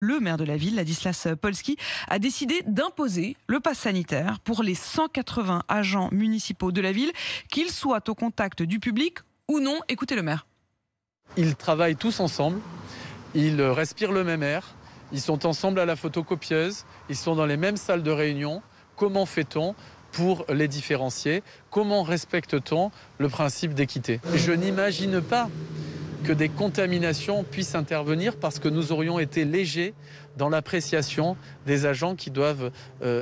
Le maire de la ville, Ladislas Polski, a décidé d'imposer le pass sanitaire pour les 180 agents municipaux de la ville, qu'ils soient au contact du public ou non. Écoutez le maire. Ils travaillent tous ensemble, ils respirent le même air, ils sont ensemble à la photocopieuse, ils sont dans les mêmes salles de réunion. Comment fait-on pour les différencier? Comment respecte-t-on le principe d'équité? Je n'imagine pas que des contaminations puissent intervenir parce que nous aurions été légers dans l'appréciation des agents qui doivent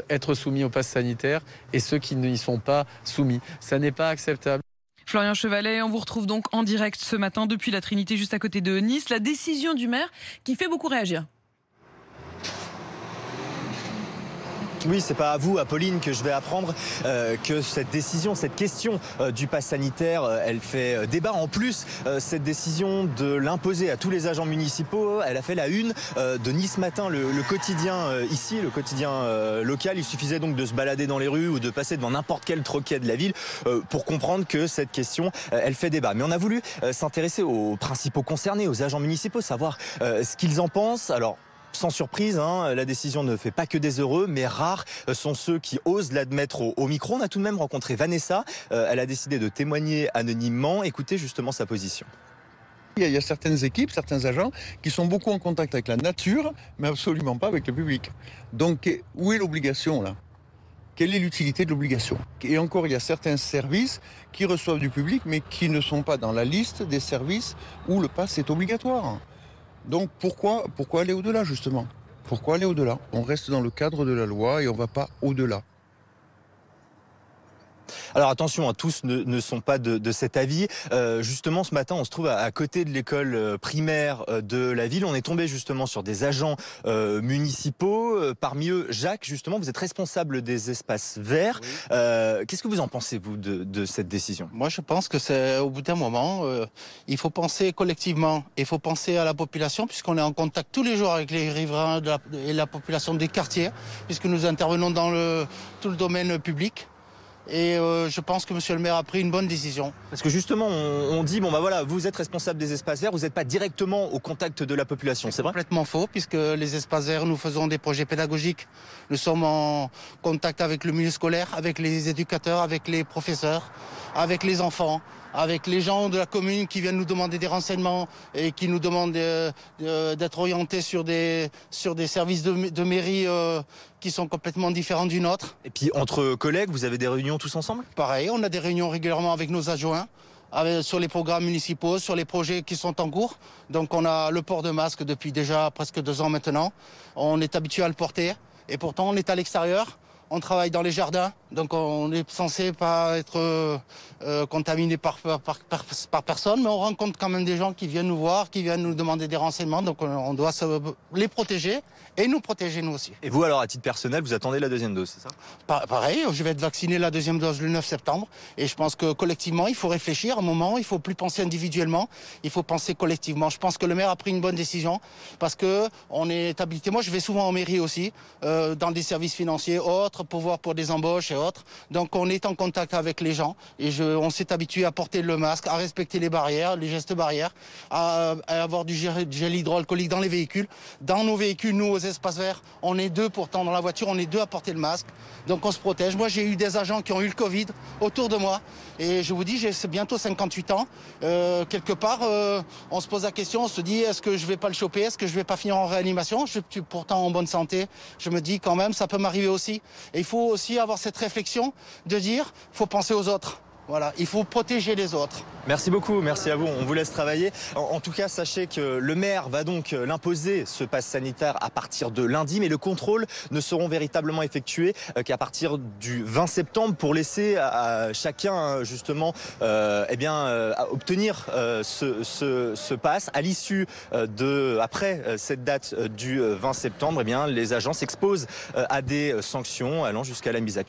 être soumis au pass sanitaire et ceux qui n'y sont pas soumis. Ça n'est pas acceptable. Florian Chevalet, on vous retrouve donc en direct ce matin depuis la Trinité, juste à côté de Nice. La décision du maire qui fait beaucoup réagir. Oui, c'est pas à vous, Apolline, que je vais apprendre que cette décision, cette question du pass sanitaire, elle fait débat. En plus, cette décision de l'imposer à tous les agents municipaux, elle a fait la une de Nice Matin, le quotidien ici, le quotidien local. Il suffisait donc de se balader dans les rues ou de passer devant n'importe quel troquet de la ville pour comprendre que cette question, elle fait débat. Mais on a voulu s'intéresser aux principaux concernés, aux agents municipaux, savoir ce qu'ils en pensent. Alors, sans surprise, la décision ne fait pas que des heureux, mais rares sont ceux qui osent l'admettre au micro. On a tout de même rencontré Vanessa. Elle a décidé de témoigner anonymement. Écoutez justement sa position. Il y a certaines équipes, certains agents qui sont beaucoup en contact avec la nature, mais absolument pas avec le public. Donc, où est l'obligation là ? Quelle est l'utilité de l'obligation? Et encore, il y a certains services qui reçoivent du public, mais qui ne sont pas dans la liste des services où le pass est obligatoire. Donc pourquoi aller au-delà justement? Pourquoi aller au-delà? On reste dans le cadre de la loi et on ne va pas au-delà. Alors attention, tous ne sont pas de cet avis. Justement, ce matin, on se trouve à côté de l'école primaire de la ville. On est tombé justement sur des agents municipaux. Parmi eux, Jacques, justement, vous êtes responsable des espaces verts. Oui. Qu'est-ce que vous en pensez, vous, de cette décision? Moi, je pense que c'est au bout d'un moment, il faut penser collectivement. Il faut penser à la population, puisqu'on est en contact tous les jours avec les riverains et la population des quartiers, puisque nous intervenons dans tout le domaine public. Et je pense que monsieur le maire a pris une bonne décision. Parce que justement, on dit, bon bah voilà, vous êtes responsable des espaces verts, vous n'êtes pas directement au contact de la population, c'est vrai? Complètement faux, puisque les espaces verts, nous faisons des projets pédagogiques. Nous sommes en contact avec le milieu scolaire, avec les éducateurs, avec les professeurs, avec les enfants, avec les gens de la commune qui viennent nous demander des renseignements et qui nous demandent d'être orientés sur des services de mairie qui sont complètement différents du nôtre. Et puis entre collègues, vous avez des réunions tous ensemble? Pareil, on a des réunions régulièrement avec nos adjoints, sur les programmes municipaux, sur les projets qui sont en cours. Donc on a le port de masque depuis déjà presque 2 ans maintenant. On est habitué à le porter et pourtant on est à l'extérieur. On travaille dans les jardins, donc on est censé pas être contaminé par personne, mais on rencontre quand même des gens qui viennent nous voir, qui viennent nous demander des renseignements, donc on doit les protéger et nous protéger nous aussi. Et vous alors, à titre personnel, vous attendez la 2e dose, c'est ça? Pareil, je vais être vacciné la 2e dose le 9 septembre, et je pense que collectivement, il faut réfléchir à un moment, il faut plus penser individuellement, il faut penser collectivement. Je pense que le maire a pris une bonne décision, parce que on est habilité. Moi, je vais souvent en mairie aussi, dans des services financiers autres, pour des embauches et autres. Donc on est en contact avec les gens et on s'est habitué à porter le masque, à respecter les barrières, les gestes barrières, à avoir du gel hydroalcoolique dans les véhicules. Dans nos véhicules, nous, aux espaces verts, on est 2 pourtant dans la voiture, on est 2 à porter le masque. Donc on se protège. Moi, j'ai eu des agents qui ont eu le Covid autour de moi et je vous dis, j'ai bientôt 58 ans. Quelque part, on se pose la question, on se dit, est-ce que je vais pas le choper? Est-ce que je vais pas finir en réanimation? Je suis pourtant en bonne santé. Je me dis quand même, ça peut m'arriver aussi. Et il faut aussi avoir cette réflexion de dire, il faut penser aux autres. Voilà, il faut protéger les autres. Merci beaucoup, merci à vous, on vous laisse travailler. En tout cas, sachez que le maire va donc l'imposer, ce pass sanitaire, à partir de lundi, mais le contrôle ne seront véritablement effectués qu'à partir du 20 septembre pour laisser à chacun, justement, obtenir ce pass. À l'issue après cette date du 20 septembre, les agents s'exposent à des sanctions allant jusqu'à la mise à